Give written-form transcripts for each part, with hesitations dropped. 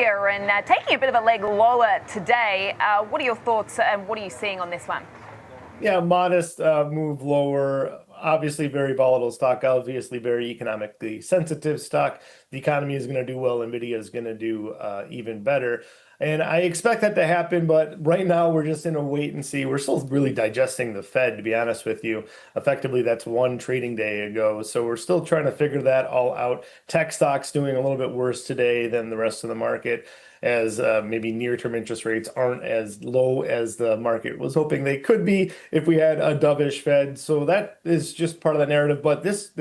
NVIDIA and taking a bit of a leg lower today. What are your thoughts and what are you seeing on this one? Yeah, modest move lower. Obviously, very volatile stock. Obviously, very economically sensitive stock. The economy is going to do well. NVIDIA is going to do even better. And I expect that to happen, but right now we're just in a wait and see. We're still really digesting the Fed, to be honest with you. Effectively, that's one trading day ago. So we're still trying to figure that all out. Tech stocks doing a little bit worse today than the rest of the market, as maybe near-term interest rates aren't as low as the market was hoping they could be if we had a dovish Fed. So that is just part of the narrative. But this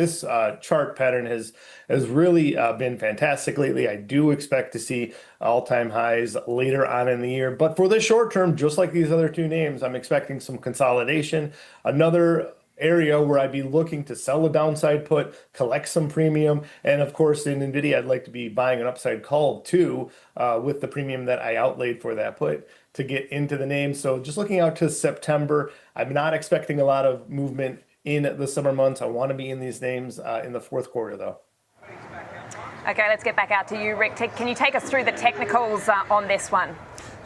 chart pattern has really been fantastic lately. I do expect to see all-time highs later on in the year. But for the short term, just like these other two names, I'm expecting some consolidation. Another area where I'd be looking to sell a downside put, collect some premium, and of course in NVIDIA I'd like to be buying an upside call too, with the premium that I outlaid for that put to get into the name. So just looking out to September, I'm not expecting a lot of movement in the summer months. I want to be in these names in the fourth quarter though. Okay, let's get back out to you, Rick. Can you take us through the technicals on this one?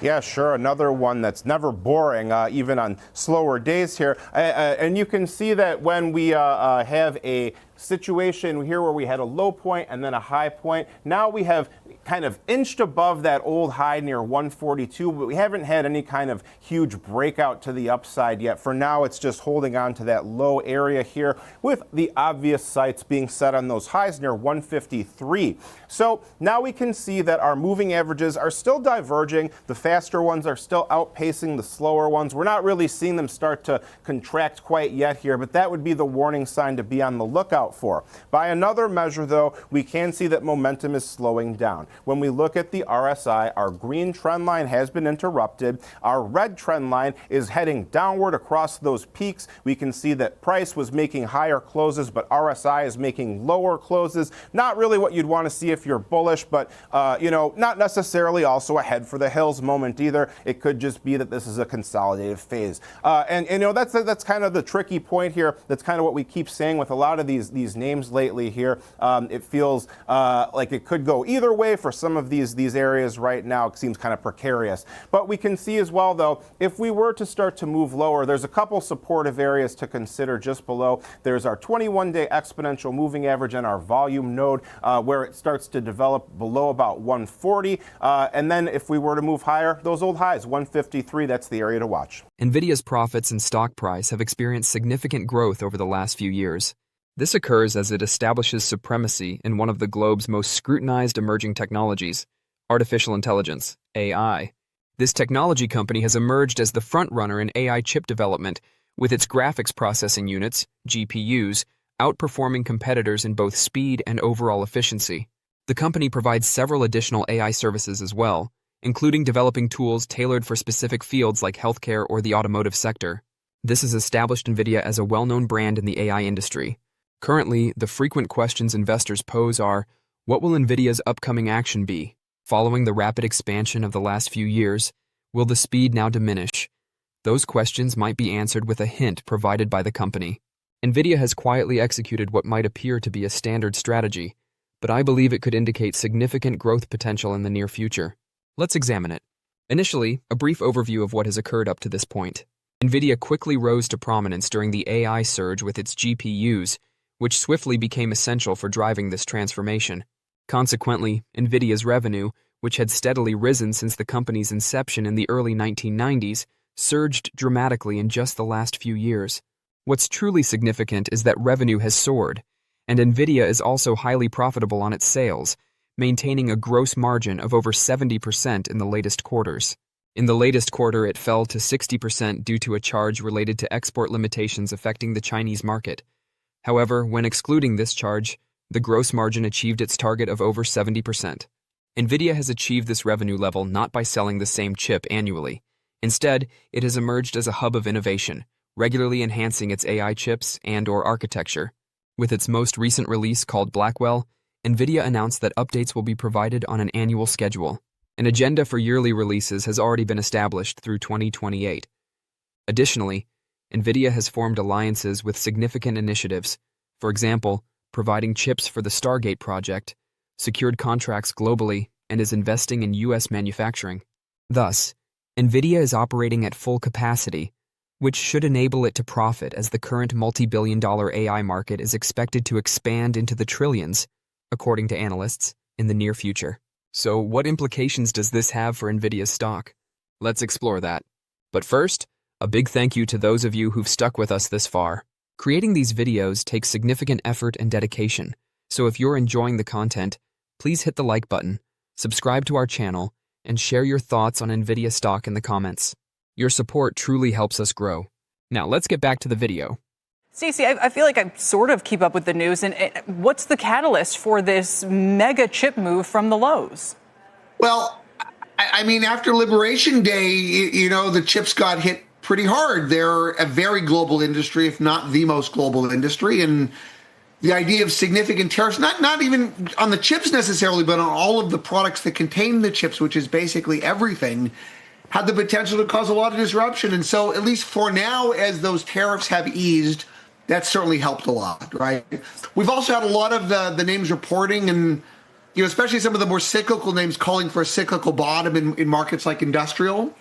Yeah, sure. Another one that's never boring, even on slower days here. And you can see that when we have a situation here where we had a low point and then a high point, now we have kind of inched above that old high near 142, but we haven't had any kind of huge breakout to the upside yet. For now, it's just holding on to that low area here with the obvious sights being set on those highs near 153. So now we can see that our moving averages are still diverging. The faster ones are still outpacing the slower ones. We're not really seeing them start to contract quite yet here, but that would be the warning sign to be on the lookout for. By another measure, though, we can see that momentum is slowing down. When we look at the RSI, our green trend line has been interrupted. Our red trend line is heading downward across those peaks. We can see that price was making higher closes, but RSI is making lower closes. Not really what you'd want to see if you're bullish, but not necessarily also a head for the hills moment either. It could just be that this is a consolidative phase. That's kind of the tricky point here. That's kind of what we keep saying with a lot of these names lately here. It feels like it could go either way for some of these areas right now. It seems kind of precarious. But we can see as well, though, if we were to start to move lower, there's a couple supportive areas to consider just below. There's our 21-day exponential moving average and our volume node, where it starts to develop below about 140. And then if we were to move higher, those old highs, 153, that's the area to watch. NVIDIA's profits and stock price have experienced significant growth over the last few years. This occurs as it establishes supremacy in one of the globe's most scrutinized emerging technologies, artificial intelligence, AI. This technology company has emerged as the frontrunner in AI chip development, with its graphics processing units, GPUs, outperforming competitors in both speed and overall efficiency. The company provides several additional AI services as well, including developing tools tailored for specific fields like healthcare or the automotive sector. This has established NVIDIA as a well-known brand in the AI industry. Currently, the frequent questions investors pose are, what will NVIDIA's upcoming action be? Following the rapid expansion of the last few years, will the speed now diminish? Those questions might be answered with a hint provided by the company. NVIDIA has quietly executed what might appear to be a standard strategy, but I believe it could indicate significant growth potential in the near future. Let's examine it. Initially, a brief overview of what has occurred up to this point. NVIDIA quickly rose to prominence during the AI surge with its GPUs, which swiftly became essential for driving this transformation. Consequently, NVIDIA's revenue, which had steadily risen since the company's inception in the early 1990s, surged dramatically in just the last few years. What's truly significant is that revenue has soared, and NVIDIA is also highly profitable on its sales, maintaining a gross margin of over 70% in the latest quarters. In the latest quarter, it fell to 60% due to a charge related to export limitations affecting the Chinese market. However, when excluding this charge, the gross margin achieved its target of over 70%. NVIDIA has achieved this revenue level not by selling the same chip annually. Instead, it has emerged as a hub of innovation, regularly enhancing its AI chips and/or architecture. With its most recent release called Blackwell, NVIDIA announced that updates will be provided on an annual schedule. An agenda for yearly releases has already been established through 2028. Additionally, NVIDIA has formed alliances with significant initiatives, for example, providing chips for the Stargate project, secured contracts globally, and is investing in U.S. manufacturing. Thus, NVIDIA is operating at full capacity, which should enable it to profit as the current multi-billion-dollar AI market is expected to expand into the trillions, according to analysts, in the near future. So what implications does this have for NVIDIA's stock? Let's explore that. But first, a big thank you to those of you who've stuck with us this far. Creating these videos takes significant effort and dedication, so if you're enjoying the content, please hit the like button, subscribe to our channel, and share your thoughts on NVIDIA stock in the comments. Your support truly helps us grow. Now let's get back to the video. Stacey, I feel like I sort of keep up with the news. And what's the catalyst for this mega chip move from the lows? Well, I mean, after Liberation Day, the chips got hit pretty hard. They're a very global industry, if not the most global industry. And the idea of significant tariffs, not even on the chips necessarily, but on all of the products that contain the chips, which is basically everything, had the potential to cause a lot of disruption. And so, at least for now, as those tariffs have eased, that's certainly helped a lot, right? We've also had a lot of the names reporting, and especially some of the more cyclical names calling for a cyclical bottom in markets like industrial.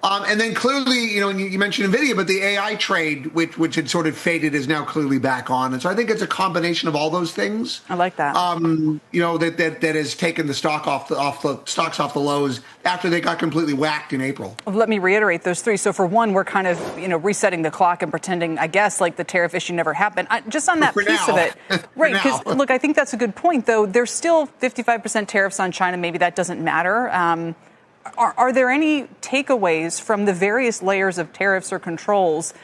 And then clearly, and you mentioned NVIDIA, but the AI trade, which had sort of faded, is now clearly back on. And so I think it's a combination of all those things. I like that. That has taken the stocks off the lows after they got completely whacked in April. Let me reiterate those three. So for one, we're kind of, resetting the clock and pretending, I guess, like the tariff issue never happened. Just on that piece of it. Right. Because, look, I think that's a good point, though. There's still 55% tariffs on China. Maybe that doesn't matter. Are there any takeaways from the various layers of tariffs or controls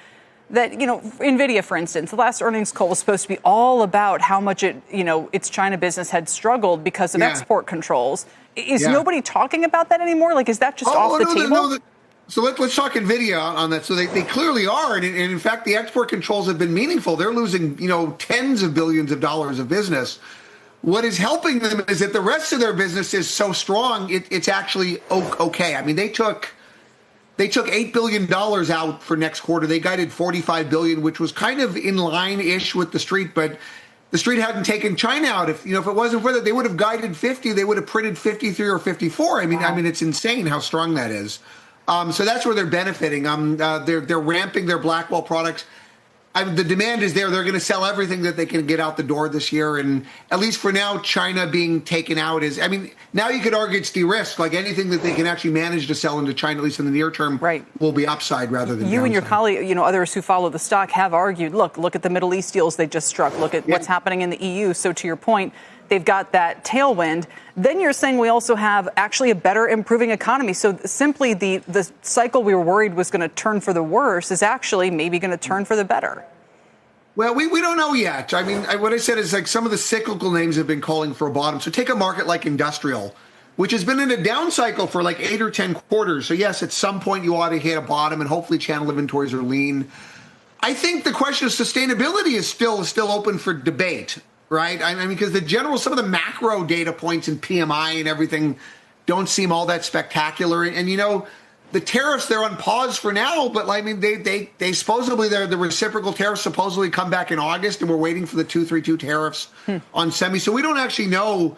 that, NVIDIA, for instance, the last earnings call was supposed to be all about how much its China business had struggled because of export controls. Is nobody talking about that anymore? Like, is that just off the table? So let's talk NVIDIA on that. So they clearly are. And in fact, the export controls have been meaningful. They're losing, tens of billions of dollars of business. What is helping them is that the rest of their business is so strong, it's actually okay. I mean, they took $8 billion out for next quarter. They guided $45 billion, which was kind of in line-ish with the street, but the street hadn't taken China out. If it wasn't for that, they would have guided 50. They would have printed 53 or 54. I mean, it's insane how strong that is. So that's where they're benefiting. They're ramping their Blackwell products. The demand is there. They're going to sell everything that they can get out the door this year. And at least for now, China being taken out now you could argue it's de-risked. Like anything that they can actually manage to sell into China, at least in the near term, will be upside rather than you downside. And your colleague, others who follow the stock have argued, look at the Middle East deals they just struck. Look at what's happening in the EU. So to your point, they've got that tailwind. Then you're saying we also have actually a better improving economy. So simply the cycle we were worried was going to turn for the worse is actually maybe going to turn for the better. Well, we don't know yet. I mean, what I said is like some of the cyclical names have been calling for a bottom. So take a market like industrial, which has been in a down cycle for like 8 or 10 quarters. So yes, at some point you ought to hit a bottom, and hopefully channel inventories are lean. I think the question of sustainability is still open for debate. Right? I mean, because some of the macro data points in PMI and everything don't seem all that spectacular. And the tariffs, they're on pause for now, but I mean, they supposedly, the reciprocal tariffs supposedly come back in August, and we're waiting for the 232 tariffs on semi. So we don't actually know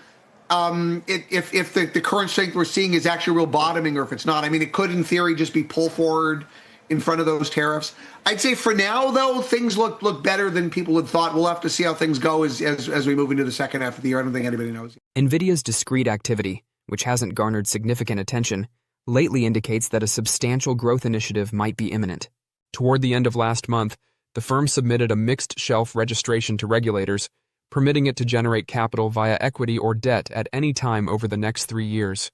if the current strength we're seeing is actually real bottoming or if it's not. I mean, it could, in theory, just be pull forward in front of those tariffs. I'd say for now, though, things look better than people had thought. We'll have to see how things go as we move into the second half of the year. I don't think anybody knows. NVIDIA's discrete activity, which hasn't garnered significant attention, lately indicates that a substantial growth initiative might be imminent. Toward the end of last month, the firm submitted a mixed shelf registration to regulators, permitting it to generate capital via equity or debt at any time over the next 3 years.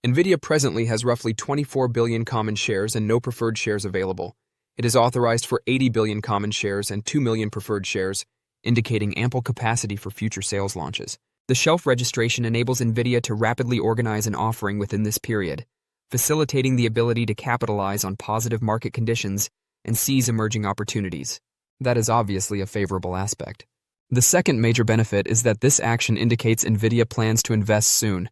NVIDIA presently has roughly 24 billion common shares and no preferred shares available. It is authorized for 80 billion common shares and 2 million preferred shares, indicating ample capacity for future sales launches. The shelf registration enables NVIDIA to rapidly organize an offering within this period, facilitating the ability to capitalize on positive market conditions and seize emerging opportunities. That is obviously a favorable aspect. The second major benefit is that this action indicates NVIDIA plans to invest soon.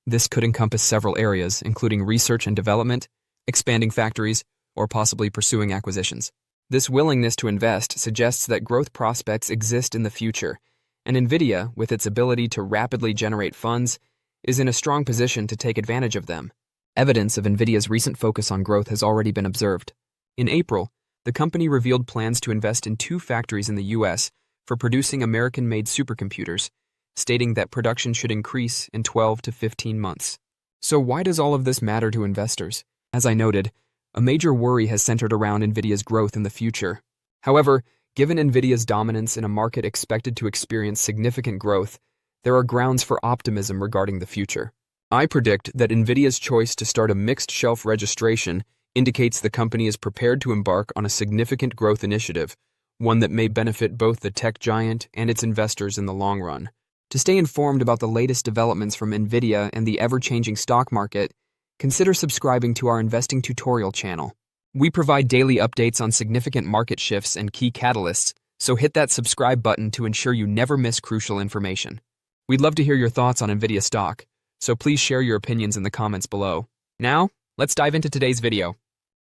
This could encompass several areas, including research and development, expanding factories, or possibly pursuing acquisitions. This willingness to invest suggests that growth prospects exist in the future, and NVIDIA, with its ability to rapidly generate funds, is in a strong position to take advantage of them. Evidence of NVIDIA's recent focus on growth has already been observed. In April, the company revealed plans to invest in 2 factories in the U.S. for producing American-made supercomputers, stating that production should increase in 12 to 15 months. So why does all of this matter to investors? As I noted, a major worry has centered around NVIDIA's growth in the future. However, given NVIDIA's dominance in a market expected to experience significant growth, there are grounds for optimism regarding the future. I predict that NVIDIA's choice to start a mixed shelf registration indicates the company is prepared to embark on a significant growth initiative, one that may benefit both the tech giant and its investors in the long run. To stay informed about the latest developments from NVIDIA and the ever-changing stock market, consider subscribing to our investing tutorial channel. We provide daily updates on significant market shifts and key catalysts, so hit that subscribe button to ensure you never miss crucial information. We'd love to hear your thoughts on NVIDIA stock, so please share your opinions in the comments below. Now, let's dive into today's video.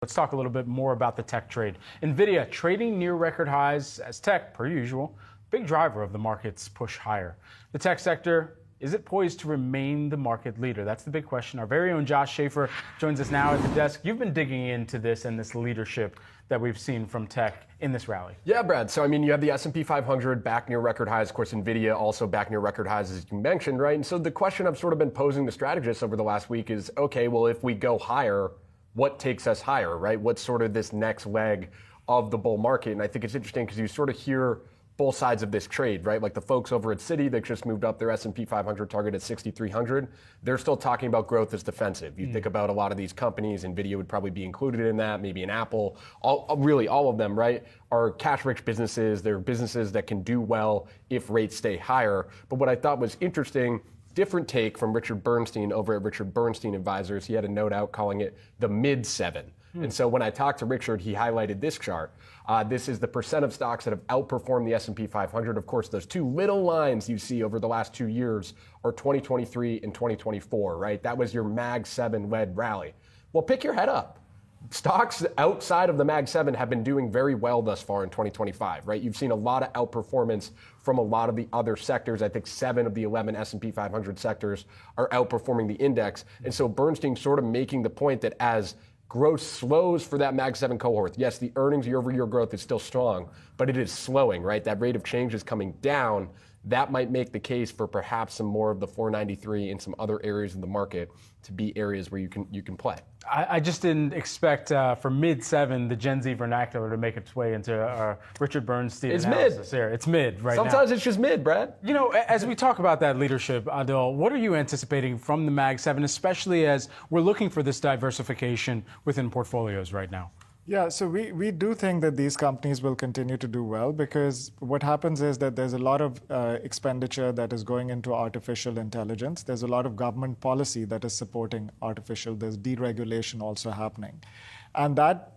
Let's talk a little bit more about the tech trade. NVIDIA trading near record highs as tech, per usual, big driver of the market's push higher. The tech sector, is it poised to remain the market leader? That's the big question. Our very own Josh Schaefer joins us now at the desk. You've been digging into this and this leadership that we've seen from tech in this rally. Yeah, Brad. So, I mean, you have the S&P 500 back near record highs. Of course, NVIDIA also back near record highs, as you mentioned, right? And so the question I've sort of been posing to strategists over the last week is, okay, well, if we go higher, what takes us higher, right? What's sort of this next leg of the bull market? And I think it's interesting because you sort of hear both sides of this trade, right? Like the folks over at Citi that just moved up their S&P 500 target at 6,300. They're still talking about growth as defensive. You think about a lot of these companies, NVIDIA would probably be included in that, maybe an Apple, really all of them, right, are cash-rich businesses. They're businesses that can do well if rates stay higher. But what I thought was interesting, different take from Richard Bernstein over at Richard Bernstein Advisors. He had a note out calling it the mid-7. And so when I talked to Richard, he highlighted this chart. This is the percent of stocks that have outperformed the S&P 500. Of course, those 2 little lines you see over the last 2 years are 2023 and 2024, right? That was your Mag 7-led rally. Well, pick your head up. Stocks outside of the Mag 7 have been doing very well thus far in 2025, right? You've seen a lot of outperformance from a lot of the other sectors. I think 7 of the 11 S&P 500 sectors are outperforming the index. And so Bernstein sort of making the point that as growth slows for that Mag 7 cohort. Yes, the earnings year-over-year growth is still strong, but it is slowing, right? That rate of change is coming down. That might make the case for perhaps some more of the 493 and some other areas of the market to be areas where you can play. I just didn't expect for mid-7 the Gen Z vernacular to make its way into Richard Bernstein analysis here. It's mid right now. Sometimes it's just mid, Brad. You know, as we talk about that leadership, Adil, what are you anticipating from the Mag 7, especially as we're looking for this diversification within portfolios right now? Yeah, so we do think that these companies will continue to do well because what happens is that there's a lot of expenditure that is going into artificial intelligence. There's a lot of government policy that is supporting artificial. There's deregulation also happening. And that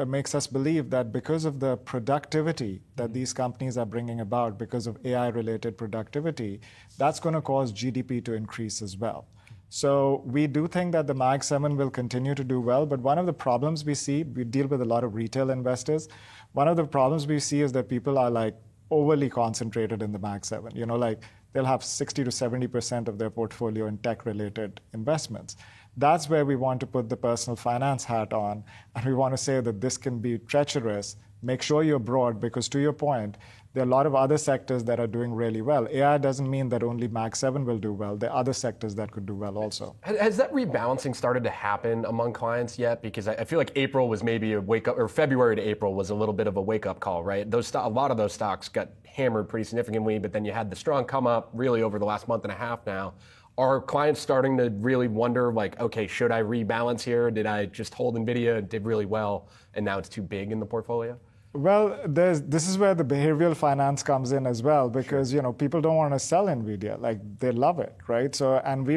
makes us believe that because of the productivity that these companies are bringing about, because of AI-related productivity, that's going to cause GDP to increase as well. So we do think that the Mag 7 will continue to do well, but one of the problems we see, we deal with a lot of retail investors. One of the problems we see is that people are like overly concentrated in the Mag 7. You know, like they'll have 60 to 70% of their portfolio in tech-related investments. That's where we want to put the personal finance hat on, and we want to say that this can be treacherous. Make sure you're broad, because to your point, there are a lot of other sectors that are doing really well. AI doesn't mean that only Mag 7 will do well. There are other sectors that could do well also. Has that rebalancing started to happen among clients yet? Because I feel like April was maybe a wake-up, or February to April was a little bit of a wake-up call, right? A lot of those stocks got hammered pretty significantly, but then you had the strong come up really over the last month and a half now. Are clients starting to really wonder, like, okay, should I rebalance here? Did I just hold NVIDIA, it did really well, and now it's too big in the portfolio? Well, this is where the behavioral finance comes in as well, because people don't want to sell NVIDIA, like they love it, right? So, and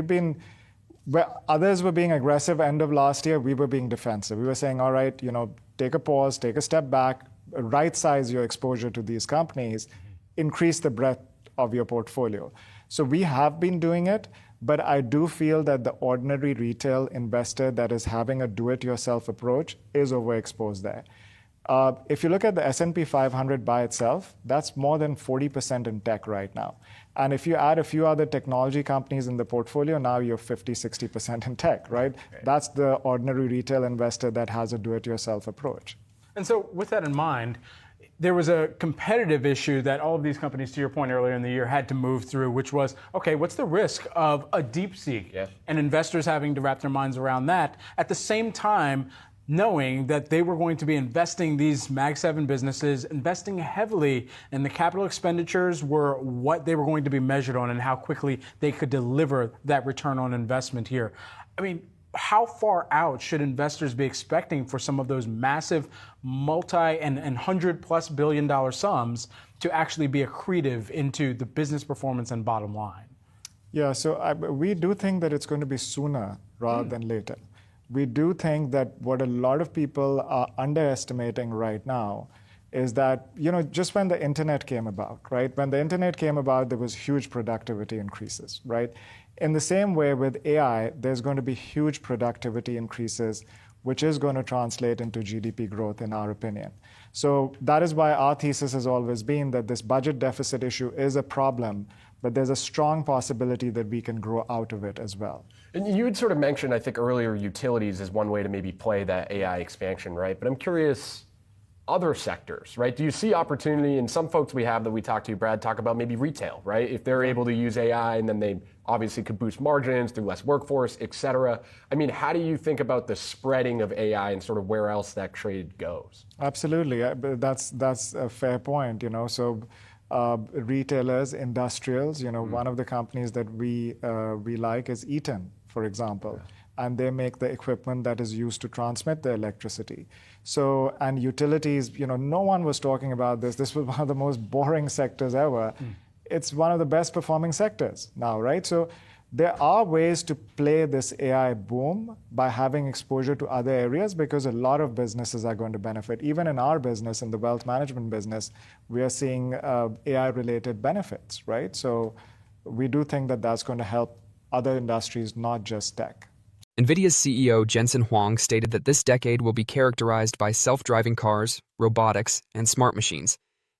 where others were being aggressive end of last year, we were being defensive. We were saying, all right, take a pause, take a step back, right size your exposure to these companies, increase the breadth of your portfolio. So we have been doing it, but I do feel that the ordinary retail investor that is having a do-it-yourself approach is overexposed there. If you look at the S&P 500 by itself, that's more than 40% in tech right now. And if you add a few other technology companies in the portfolio, now you're 50, 60% in tech, right? That's the ordinary retail investor that has a do-it-yourself approach. And so with that in mind, there was a competitive issue that all of these companies, to your point earlier in the year, had to move through, which was, okay, what's the risk of a DeepSeek? Yeah. And investors having to wrap their minds around that. At the same time, knowing that they were going to be investing these Mag 7 businesses, investing heavily, and the capital expenditures were what they were going to be measured on and how quickly they could deliver that return on investment here. I mean, how far out should investors be expecting for some of those massive multi and $100+ billion sums to actually be accretive into the business performance and bottom line? Yeah, so we do think that it's going to be sooner rather than later. We do think that what a lot of people are underestimating right now is that, just when the internet came about, right? When the internet came about, there was huge productivity increases, right? In the same way with AI, there's going to be huge productivity increases, which is going to translate into GDP growth, in our opinion. So that is why our thesis has always been that this budget deficit issue is a problem, but there's a strong possibility that we can grow out of it as well. And you had sort of mentioned, I think earlier, utilities as one way to maybe play that AI expansion, right? But I'm curious, other sectors, right? Do you see opportunity? And some folks we have that we talk to, Brad, talk about maybe retail, right? If they're able to use AI and then they obviously could boost margins through less workforce, et cetera. I mean, how do you think about the spreading of AI and sort of where else that trade goes? Absolutely. That's a fair point, So retailers, industrials, one of the companies that we like is Eaton, for example. And they make the equipment that is used to transmit the electricity. So, and utilities, no one was talking about this. This was one of the most boring sectors ever. It's one of the best performing sectors now, right? So there are ways to play this AI boom by having exposure to other areas, because a lot of businesses are going to benefit. Even in our business, in the wealth management business, we are seeing AI-related benefits, right? So we do think that that's going to help other industries, not just tech. NVIDIA's CEO Jensen Huang stated that this decade will be characterized by self-driving cars, robotics, and smart machines,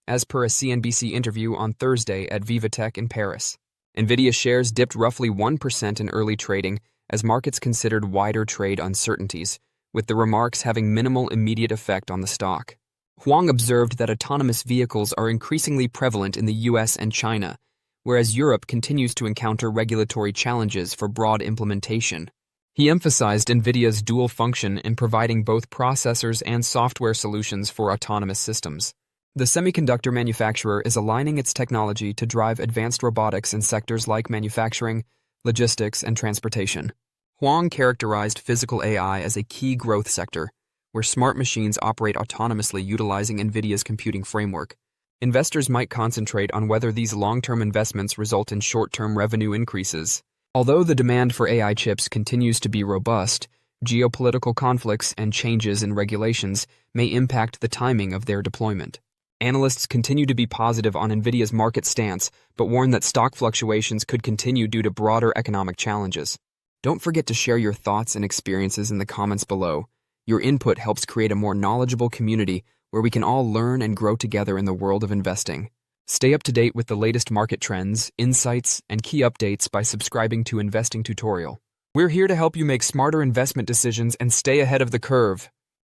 as per a CNBC interview on Thursday at VivaTech in Paris. NVIDIA shares dipped roughly 1% in early trading as markets considered wider trade uncertainties, with the remarks having minimal immediate effect on the stock. Huang observed that autonomous vehicles are increasingly prevalent in the US and China, whereas Europe continues to encounter regulatory challenges for broad implementation. He emphasized NVIDIA's dual function in providing both processors and software solutions for autonomous systems. The semiconductor manufacturer is aligning its technology to drive advanced robotics in sectors like manufacturing, logistics, and transportation. Huang characterized physical AI as a key growth sector, where smart machines operate autonomously utilizing NVIDIA's computing framework. Investors might concentrate on whether these long-term investments result in short-term revenue increases. Although the demand for AI chips continues to be robust, geopolitical conflicts and changes in regulations may impact the timing of their deployment. Analysts continue to be positive on NVIDIA's market stance, but warn that stock fluctuations could continue due to broader economic challenges. Don't forget to share your thoughts and experiences in the comments below. Your input helps create a more knowledgeable community where we can all learn and grow together in the world of investing. Stay up to date with the latest market trends, insights, and key updates by subscribing to Investing Tutorial. We're here to help you make smarter investment decisions and stay ahead of the curve.